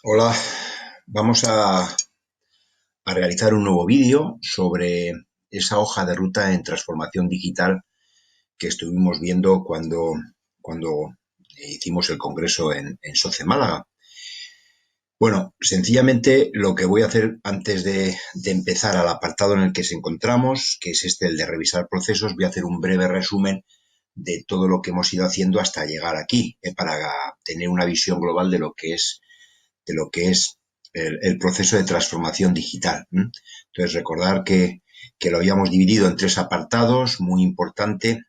Hola, vamos a realizar un nuevo vídeo sobre esa hoja de ruta en transformación digital que estuvimos viendo cuando hicimos el congreso en SOCE Málaga. Bueno, sencillamente lo que voy a hacer antes de empezar al apartado en el que se encontramos, que es el de revisar procesos, voy a hacer un breve resumen de todo lo que hemos ido haciendo hasta llegar aquí, para tener una visión global de lo que es el proceso de transformación digital. Entonces, recordar que lo habíamos dividido en tres apartados, muy importante,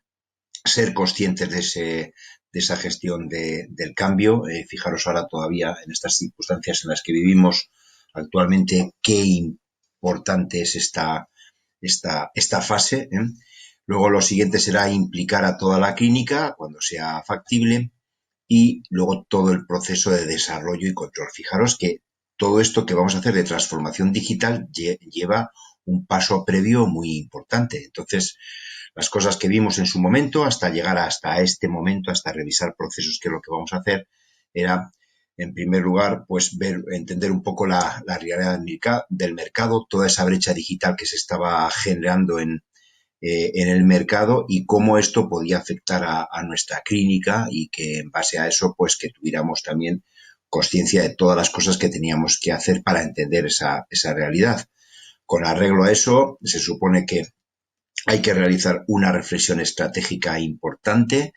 ser conscientes de esa gestión del cambio. Fijaros ahora todavía en estas circunstancias en las que vivimos actualmente, qué importante es esta fase. Luego lo siguiente será implicar a toda la clínica cuando sea factible y luego todo el proceso de desarrollo y control. Fijaros que todo esto que vamos a hacer de transformación digital lleva un paso previo muy importante. Entonces, las cosas que vimos en su momento, hasta llegar hasta este momento, hasta revisar procesos, que es lo que vamos a hacer, era, en primer lugar, pues entender un poco la realidad del mercado, toda esa brecha digital que se estaba generando en el mercado y cómo esto podía afectar a nuestra clínica y que en base a eso, pues que tuviéramos también conciencia de todas las cosas que teníamos que hacer para entender esa realidad. Con arreglo a eso, se supone que hay que realizar una reflexión estratégica importante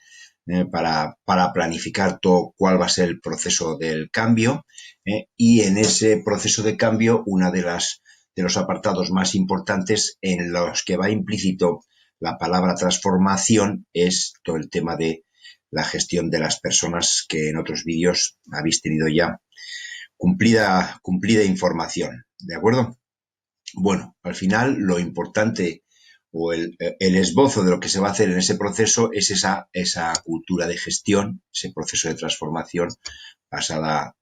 para planificar todo cuál va a ser el proceso del cambio, y en ese proceso de cambio una de los apartados más importantes en los que va implícito la palabra transformación es todo el tema de la gestión de las personas, que en otros vídeos habéis tenido ya cumplida información, ¿de acuerdo? Bueno, al final lo importante o el esbozo de lo que se va a hacer en ese proceso es esa cultura de gestión, ese proceso de transformación basada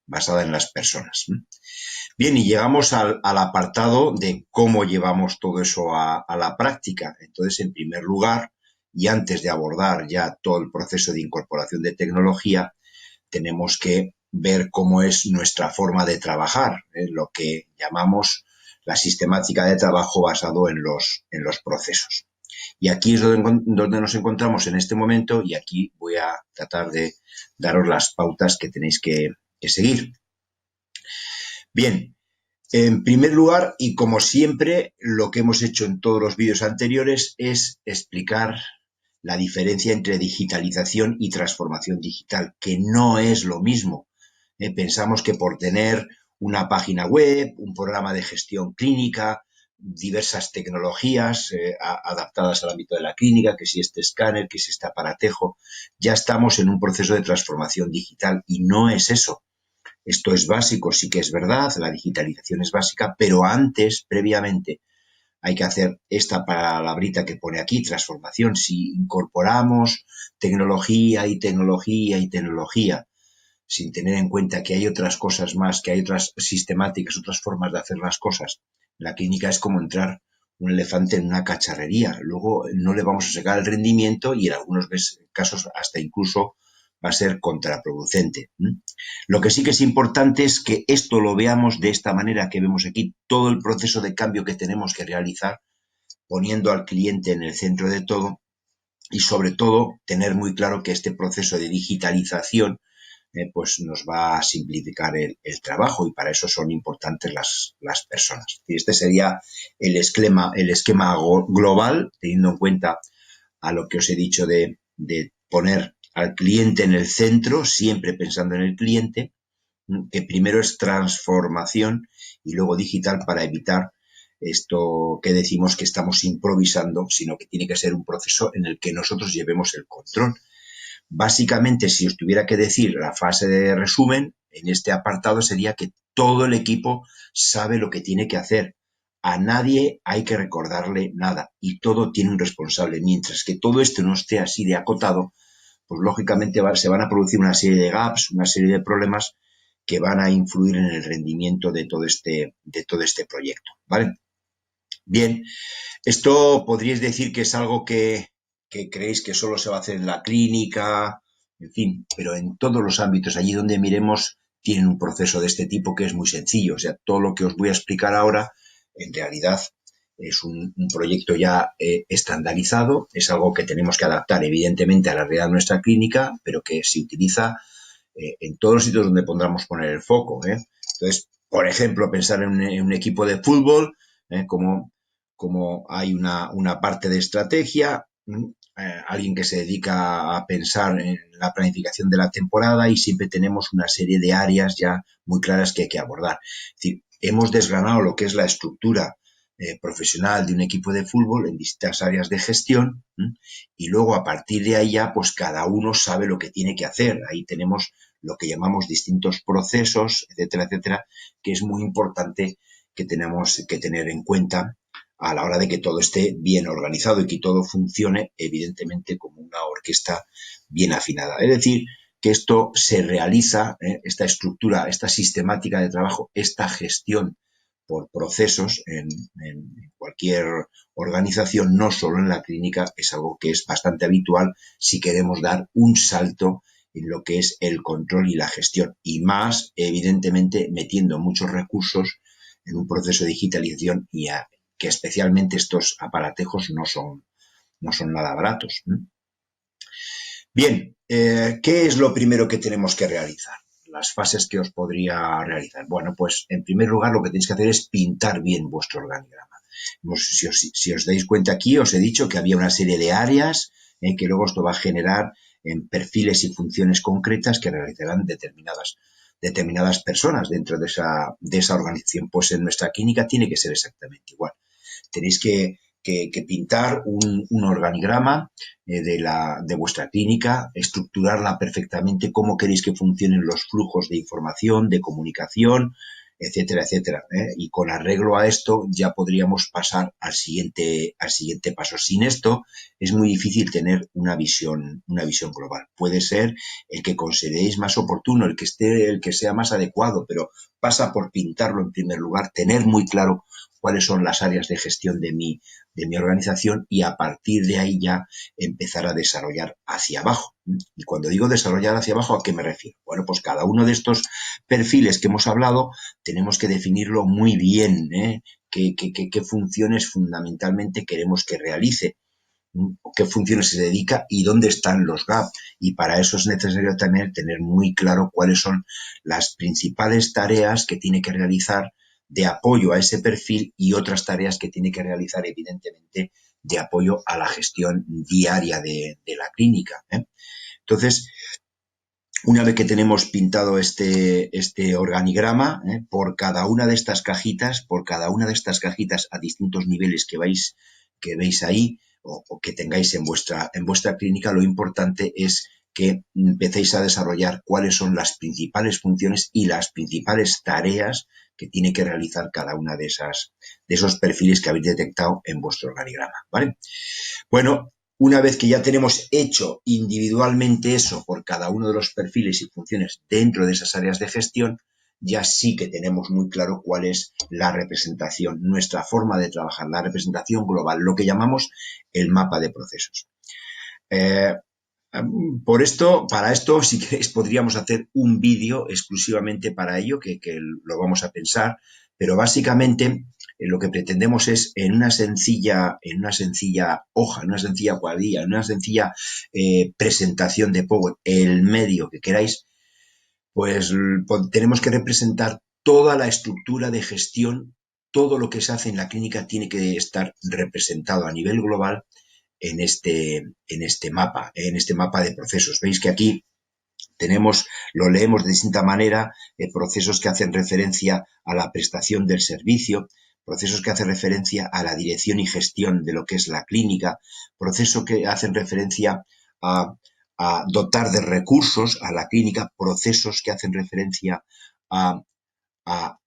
en las personas. Bien, y llegamos al apartado de cómo llevamos todo eso a la práctica. Entonces, en primer lugar, y antes de abordar ya todo el proceso de incorporación de tecnología, tenemos que ver cómo es nuestra forma de trabajar, lo que llamamos la sistemática de trabajo basado en los procesos. Y aquí es donde nos encontramos en este momento, y aquí voy a tratar de daros las pautas que tenéis que seguir. Bien, en primer lugar, y como siempre, lo que hemos hecho en todos los vídeos anteriores es explicar la diferencia entre digitalización y transformación digital, que no es lo mismo. Pensamos que por tener una página web, un programa de gestión clínica, diversas tecnologías adaptadas al ámbito de la clínica, que si este escáner, que si este aparatejo, ya estamos en un proceso de transformación digital, y no es eso. Esto es básico, sí que es verdad, la digitalización es básica, pero antes, previamente, hay que hacer esta palabrita que pone aquí, transformación. Si incorporamos tecnología y tecnología y tecnología, sin tener en cuenta que hay otras cosas más, que hay otras sistemáticas, otras formas de hacer las cosas, la clínica es como entrar un elefante en una cacharrería. Luego no le vamos a sacar el rendimiento y en algunos casos hasta incluso va a ser contraproducente. Lo que sí que es importante es que esto lo veamos de esta manera que vemos aquí, todo el proceso de cambio que tenemos que realizar, poniendo al cliente en el centro de todo, y sobre todo tener muy claro que este proceso de digitalización pues nos va a simplificar el trabajo, y para eso son importantes las personas. Y este sería el esquema global, teniendo en cuenta a lo que os he dicho de poner al cliente en el centro, siempre pensando en el cliente, que primero es transformación y luego digital, para evitar esto que decimos que estamos improvisando, sino que tiene que ser un proceso en el que nosotros llevemos el control. Básicamente, si os tuviera que decir la fase de resumen, en este apartado sería que todo el equipo sabe lo que tiene que hacer. A nadie hay que recordarle nada y todo tiene un responsable. Mientras que todo esto no esté así de acotado, pues lógicamente se van a producir una serie de gaps, una serie de problemas que van a influir en el rendimiento de todo este proyecto, ¿vale? Bien, esto podríais decir que es algo que creéis que solo se va a hacer en la clínica, en fin, pero en todos los ámbitos, allí donde miremos, tienen un proceso de este tipo que es muy sencillo. O sea, todo lo que os voy a explicar ahora, en realidad, es un proyecto ya estandarizado, es algo que tenemos que adaptar, evidentemente, a la realidad de nuestra clínica, pero que se utiliza en todos los sitios donde podamos poner el foco. Entonces, por ejemplo, pensar en un equipo de fútbol, como hay una parte de estrategia, alguien que se dedica a pensar en la planificación de la temporada y siempre tenemos una serie de áreas ya muy claras que hay que abordar. Es decir, hemos desgranado lo que es la estructura profesional de un equipo de fútbol en distintas áreas de gestión y luego a partir de ahí ya pues cada uno sabe lo que tiene que hacer. Ahí tenemos lo que llamamos distintos procesos, etcétera, etcétera, que es muy importante que tenemos que tener en cuenta a la hora de que todo esté bien organizado y que todo funcione, evidentemente, como una orquesta bien afinada. Es decir, que esto se realiza, esta estructura, esta sistemática de trabajo, esta gestión por procesos en cualquier organización, no solo en la clínica, es algo que es bastante habitual si queremos dar un salto en lo que es el control y la gestión. Y más, evidentemente, metiendo muchos recursos en un proceso de digitalización y que especialmente estos aparatejos no son nada baratos. Bien, ¿qué es lo primero que tenemos que realizar? Las fases que os podría realizar. Bueno, pues en primer lugar lo que tenéis que hacer es pintar bien vuestro organigrama. Si os dais cuenta aquí, os he dicho que había una serie de áreas que luego esto va a generar en perfiles y funciones concretas que realizarán determinadas personas dentro de esa organización. Pues en nuestra clínica tiene que ser exactamente igual. Tenéis que pintar un organigrama de vuestra clínica, estructurarla perfectamente, cómo queréis que funcionen los flujos de información, de comunicación, etcétera, etcétera. Y con arreglo a esto ya podríamos pasar al siguiente paso. Sin esto es muy difícil tener una visión global. Puede ser el que consideréis más oportuno, el que sea más adecuado, pero pasa por pintarlo en primer lugar, tener muy claro cuáles son las áreas de gestión de mi organización y a partir de ahí ya empezar a desarrollar hacia abajo. Y cuando digo desarrollar hacia abajo, ¿a qué me refiero? Bueno, pues cada uno de estos perfiles que hemos hablado tenemos que definirlo muy bien, qué funciones fundamentalmente queremos que realice, qué funciones se dedica y dónde están los gaps. Y para eso es necesario también tener muy claro cuáles son las principales tareas que tiene que realizar de apoyo a ese perfil y otras tareas que tiene que realizar, evidentemente, de apoyo a la gestión diaria de la clínica. Entonces, una vez que tenemos pintado este organigrama, por cada una de estas cajitas, a distintos niveles que veis ahí o que tengáis en vuestra clínica, lo importante es que empecéis a desarrollar cuáles son las principales funciones y las principales tareas que tiene que realizar cada una de esos perfiles que habéis detectado en vuestro organigrama, ¿vale? Bueno, una vez que ya tenemos hecho individualmente eso por cada uno de los perfiles y funciones dentro de esas áreas de gestión, ya sí que tenemos muy claro cuál es la representación, nuestra forma de trabajar, la representación global, lo que llamamos el mapa de procesos. Para esto, si queréis, podríamos hacer un vídeo exclusivamente para ello, que lo vamos a pensar, pero básicamente lo que pretendemos es en una sencilla hoja, en una sencilla cuadrilla, en una sencilla presentación de Power, el medio que queráis, pues tenemos que representar toda la estructura de gestión, todo lo que se hace en la clínica tiene que estar representado a nivel global en este mapa de procesos. Veis que aquí lo leemos de distinta manera, procesos que hacen referencia a la prestación del servicio, procesos que hacen referencia a la dirección y gestión de lo que es la clínica, procesos que hacen referencia a dotar de recursos a la clínica, procesos que hacen referencia a, a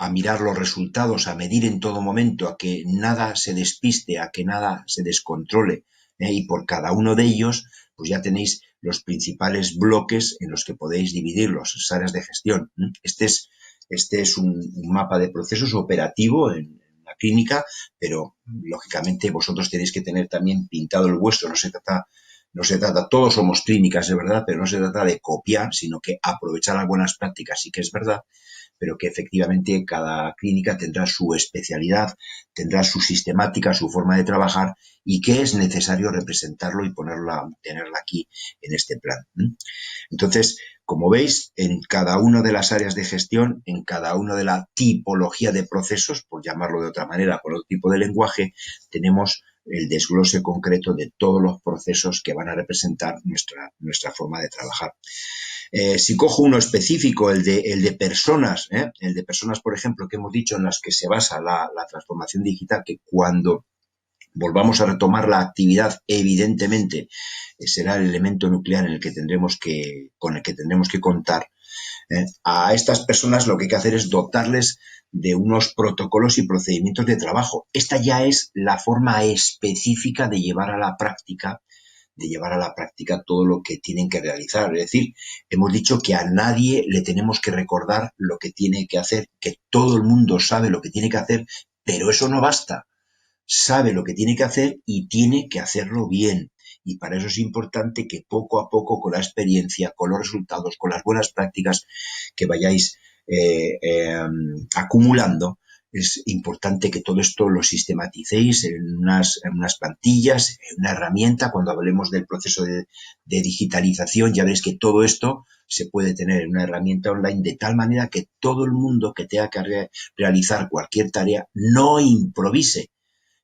a mirar los resultados, a medir en todo momento, a que nada se despiste, a que nada se descontrole. Y por cada uno de ellos, pues ya tenéis los principales bloques en los que podéis dividir las áreas de gestión. Este es un mapa de procesos operativo en la clínica, pero lógicamente vosotros tenéis que tener también pintado el vuestro. No se trata No se trata, todos somos clínicas, es verdad, pero no se trata de copiar, sino que aprovechar las buenas prácticas, sí que es verdad, pero que efectivamente cada clínica tendrá su especialidad, tendrá su sistemática, su forma de trabajar y que es necesario representarlo y tenerla aquí en este plan. Entonces, como veis, en cada una de las áreas de gestión, en cada una de la tipología de procesos, por llamarlo de otra manera, por otro tipo de lenguaje, tenemos el desglose concreto de todos los procesos que van a representar nuestra forma de trabajar. Si cojo uno específico, el de personas, el de personas, por ejemplo, que hemos dicho en las que se basa la transformación digital, que cuando volvamos a retomar la actividad, evidentemente será el elemento nuclear con el que tendremos que contar. A estas personas lo que hay que hacer es dotarles de unos protocolos y procedimientos de trabajo. Esta ya es la forma específica de llevar a la práctica todo lo que tienen que realizar. Es decir, hemos dicho que a nadie le tenemos que recordar lo que tiene que hacer, que todo el mundo sabe lo que tiene que hacer, pero eso no basta. Sabe lo que tiene que hacer y tiene que hacerlo bien. Y para eso es importante que poco a poco, con la experiencia, con los resultados, con las buenas prácticas que vayáis acumulando, es importante que todo esto lo sistematicéis en unas plantillas, en una herramienta. Cuando hablemos del proceso de digitalización, ya veréis que todo esto se puede tener en una herramienta online de tal manera que todo el mundo que tenga que realizar cualquier tarea no improvise,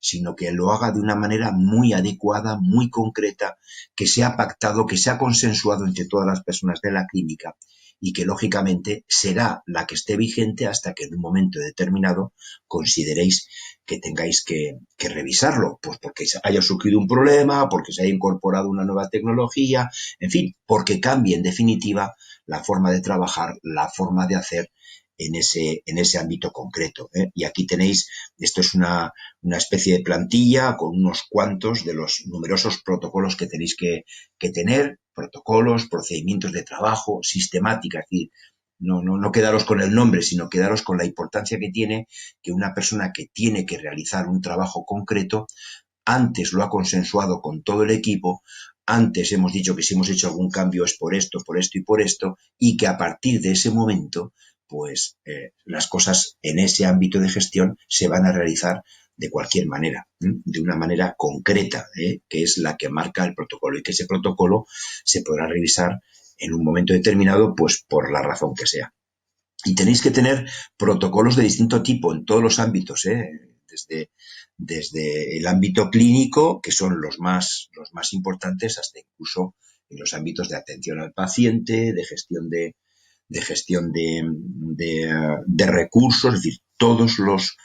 sino que lo haga de una manera muy adecuada, muy concreta, que sea pactado, que sea consensuado entre todas las personas de la clínica y que lógicamente será la que esté vigente hasta que en un momento determinado consideréis que tengáis que revisarlo, pues porque haya surgido un problema, porque se haya incorporado una nueva tecnología, en fin, porque cambie en definitiva la forma de trabajar, la forma de hacer en ese ámbito concreto. Y aquí tenéis, esto es una especie de plantilla con unos cuantos de los numerosos protocolos que tenéis que tener, protocolos, procedimientos de trabajo, sistemática, es decir, no quedaros con el nombre, sino quedaros con la importancia que tiene que una persona que tiene que realizar un trabajo concreto, antes lo ha consensuado con todo el equipo, antes hemos dicho que si hemos hecho algún cambio es por esto y por esto, y que a partir de ese momento, pues las cosas en ese ámbito de gestión se van a realizar de cualquier manera, de una manera concreta, que es la que marca el protocolo y que ese protocolo se podrá revisar en un momento determinado, pues por la razón que sea. Y tenéis que tener protocolos de distinto tipo en todos los ámbitos, desde el ámbito clínico, que son los más importantes, hasta incluso en los ámbitos de atención al paciente, de gestión de recursos, es decir, todos los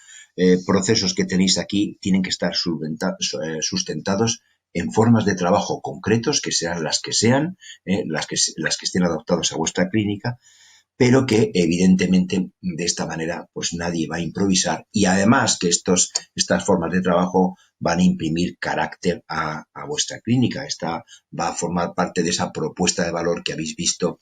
procesos que tenéis aquí tienen que estar sustentados en formas de trabajo concretos, que sean las que sean, las que estén adaptadas a vuestra clínica, pero que evidentemente de esta manera pues nadie va a improvisar y además que estas formas de trabajo van a imprimir carácter a vuestra clínica. Esta va a formar parte de esa propuesta de valor que habéis visto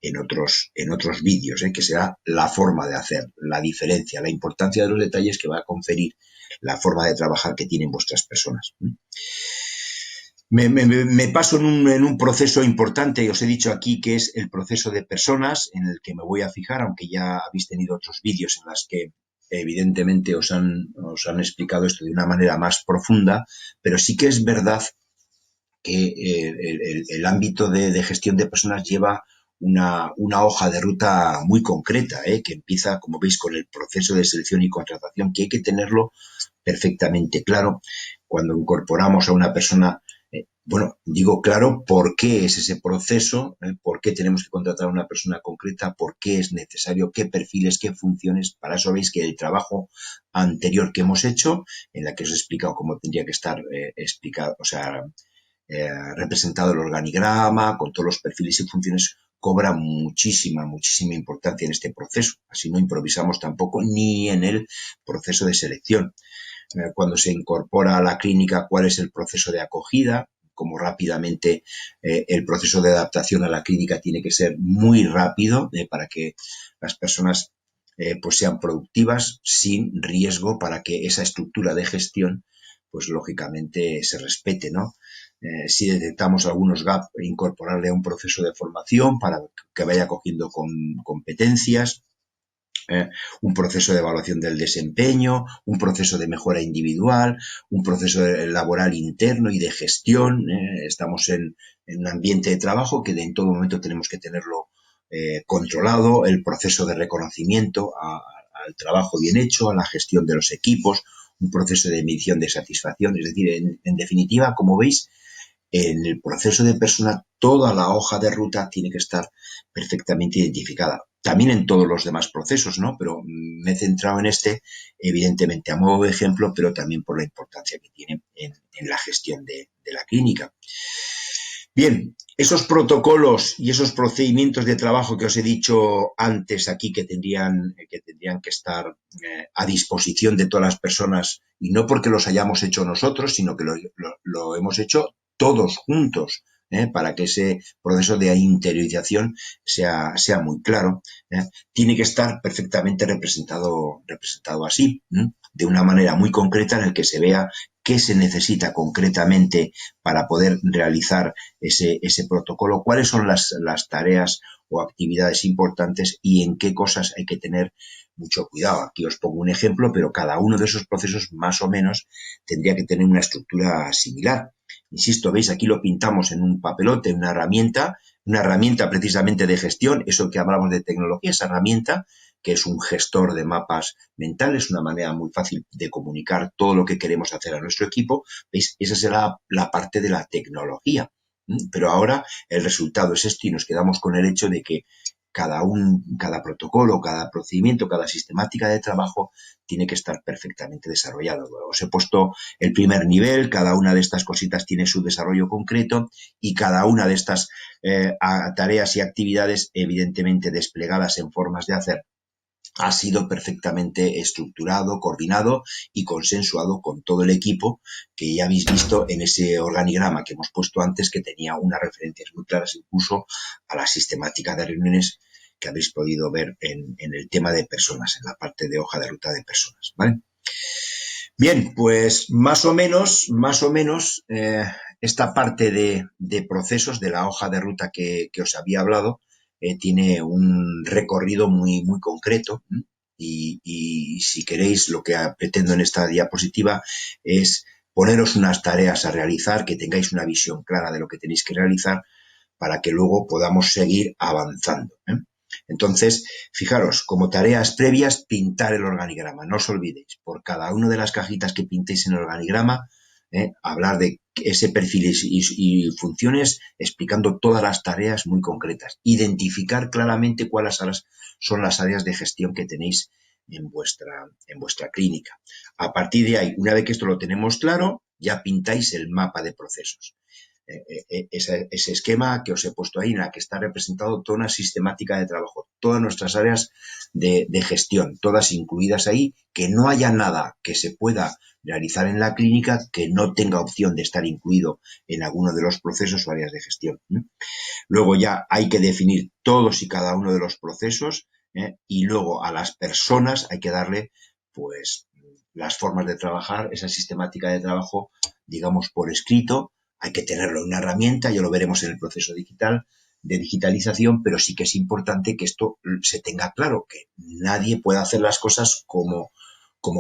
en otros vídeos, que será la forma de hacer, la diferencia, la importancia de los detalles que va a conferir la forma de trabajar que tienen vuestras personas. Me paso en un proceso importante, os he dicho aquí que es el proceso de personas en el que me voy a fijar, aunque ya habéis tenido otros vídeos en los que evidentemente os han explicado esto de una manera más profunda, pero sí que es verdad que el ámbito de gestión de personas lleva una hoja de ruta muy concreta, que empieza, como veis, con el proceso de selección y contratación, que hay que tenerlo perfectamente claro cuando incorporamos a una persona. Bueno, digo claro por qué es ese proceso, por qué tenemos que contratar a una persona concreta, por qué es necesario, qué perfiles, qué funciones. Para eso veis que el trabajo anterior que hemos hecho, en la que os he explicado cómo tendría que estar explicado, o sea, representado el organigrama, con todos los perfiles y funciones, cobra muchísima importancia en este proceso. Así no improvisamos tampoco ni en el proceso de selección. Cuando se incorpora a la clínica, cuál es el proceso de acogida, cómo rápidamente el proceso de adaptación a la clínica tiene que ser muy rápido para que las personas pues sean productivas sin riesgo, para que esa estructura de gestión pues lógicamente se respete, ¿no? Si detectamos algunos gaps, incorporarle a un proceso de formación para que vaya cogiendo competencias. Un proceso de evaluación del desempeño, un proceso de mejora individual, un proceso laboral interno y de gestión. Estamos en un ambiente de trabajo que en todo momento tenemos que tenerlo controlado, el proceso de reconocimiento al trabajo bien hecho, a la gestión de los equipos, un proceso de medición de satisfacción. Es decir, en definitiva, como veis, en el proceso de persona, toda la hoja de ruta tiene que estar perfectamente identificada. También en todos los demás procesos, ¿no? Pero me he centrado en este, evidentemente, a modo de ejemplo, pero también por la importancia que tiene en la gestión de la clínica. Bien, esos protocolos y esos procedimientos de trabajo que os he dicho antes aquí que tendrían que estar a disposición de todas las personas, y no porque los hayamos hecho nosotros, sino que lo hemos hecho todos juntos, para que ese proceso de interiorización sea muy claro, tiene que estar perfectamente representado así, de una manera muy concreta en el que se vea qué se necesita concretamente para poder realizar ese protocolo, cuáles son las tareas o actividades importantes y en qué cosas hay que tener mucho cuidado. Aquí os pongo un ejemplo, pero cada uno de esos procesos más o menos tendría que tener una estructura similar. Insisto, veis, aquí lo pintamos en un papelote, una herramienta precisamente de gestión, eso que hablamos de tecnología, esa herramienta que es un gestor de mapas mentales, una manera muy fácil de comunicar todo lo que queremos hacer a nuestro equipo. ¿Veis? Esa será la parte de la tecnología. Pero ahora el resultado es esto y nos quedamos con el hecho de que cada protocolo, cada procedimiento, cada sistemática de trabajo tiene que estar perfectamente desarrollado. Os he puesto el primer nivel, cada una de estas cositas tiene su desarrollo concreto y cada una de estas tareas y actividades evidentemente desplegadas en formas de hacer ha sido perfectamente estructurado, coordinado y consensuado con todo el equipo, que ya habéis visto en ese organigrama que hemos puesto antes, que tenía unas referencias muy claras incluso a la sistemática de reuniones que habéis podido ver en el tema de personas, en la parte de hoja de ruta de personas, ¿vale? Bien, pues más o menos, esta parte de procesos de la hoja de ruta que os había hablado tiene un recorrido muy concreto, y si queréis, lo que pretendo en esta diapositiva es poneros unas tareas a realizar, que tengáis una visión clara de lo que tenéis que realizar para que luego podamos seguir avanzando. Entonces, fijaros, como tareas previas, pintar el organigrama. No os olvidéis, por cada una de las cajitas que pintéis en el organigrama, hablar de ese perfil y funciones, explicando todas las tareas muy concretas. Identificar claramente cuáles son las áreas de gestión que tenéis en vuestra clínica. A partir de ahí, una vez que esto lo tenemos claro, ya pintáis el mapa de procesos. Ese esquema que os he puesto ahí, en la que está representado toda una sistemática de trabajo, todas nuestras áreas de gestión, todas incluidas ahí, que no haya nada que se pueda realizar en la clínica que no tenga opción de estar incluido en alguno de los procesos o áreas de gestión. Luego ya hay que definir todos y cada uno de los procesos, y luego a las personas hay que darle pues las formas de trabajar, esa sistemática de trabajo, digamos, por escrito. Hay que tenerlo en una herramienta, ya lo veremos en el proceso digital de digitalización, pero sí que es importante que esto se tenga claro, que nadie pueda hacer las cosas como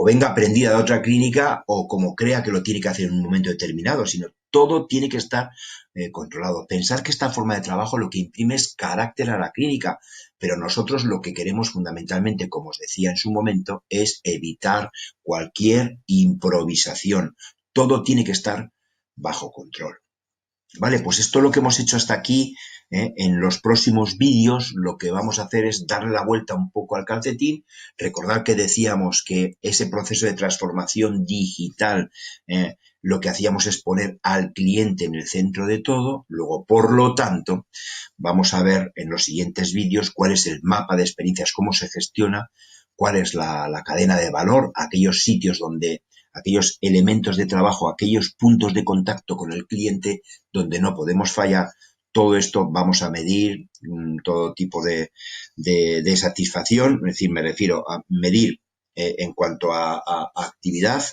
venga aprendida de otra clínica o como crea que lo tiene que hacer en un momento determinado, sino todo tiene que estar controlado. Pensar que esta forma de trabajo lo que imprime es carácter a la clínica, pero nosotros lo que queremos fundamentalmente, como os decía en su momento, es evitar cualquier improvisación. Todo tiene que estar bajo control. Vale, pues esto es lo que hemos hecho hasta aquí. En los próximos vídeos lo que vamos a hacer es darle la vuelta un poco al calcetín. Recordar que decíamos que ese proceso de transformación digital, lo que hacíamos es poner al cliente en el centro de todo. Luego, por lo tanto, vamos a ver en los siguientes vídeos cuál es el mapa de experiencias, cómo se gestiona, cuál es la cadena de valor, aquellos sitios donde aquellos elementos de trabajo, aquellos puntos de contacto con el cliente donde no podemos fallar. Todo esto vamos a medir todo tipo de satisfacción, es decir, me refiero a medir en cuanto a actividad,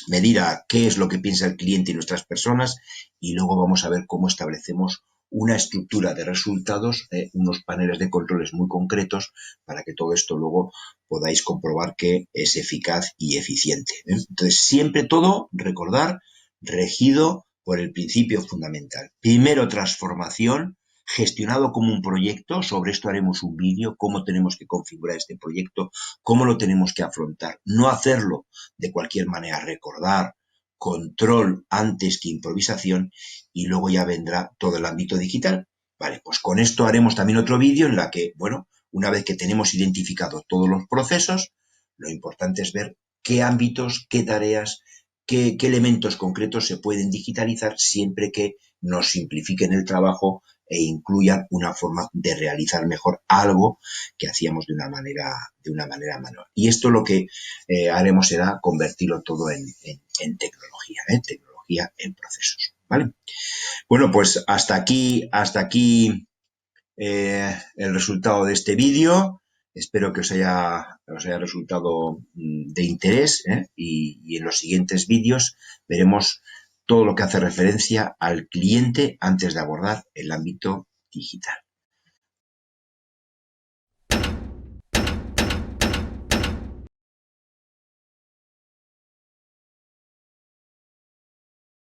medir a qué es lo que piensa el cliente y nuestras personas, y luego vamos a ver cómo establecemos una estructura de resultados, unos paneles de controles muy concretos para que todo esto luego podáis comprobar que es eficaz y eficiente. Entonces, siempre todo, recordar, regido por el principio fundamental. Primero, transformación, gestionado como un proyecto. Sobre esto haremos un vídeo, cómo tenemos que configurar este proyecto, cómo lo tenemos que afrontar. No hacerlo de cualquier manera, recordar, control antes que improvisación, y luego ya vendrá todo el ámbito digital. Vale, pues con esto haremos también otro vídeo en la que, bueno, una vez que tenemos identificados todos los procesos, lo importante es ver qué ámbitos, qué tareas, qué elementos concretos se pueden digitalizar siempre que nos simplifiquen el trabajo e incluyan una forma de realizar mejor algo que hacíamos de una manera manual. Y esto lo que haremos será convertirlo todo en tecnología, tecnología en procesos. ¿Vale? Bueno, pues hasta aquí el resultado de este vídeo. Espero que os haya resultado de interés, y en los siguientes vídeos veremos todo lo que hace referencia al cliente antes de abordar el ámbito digital.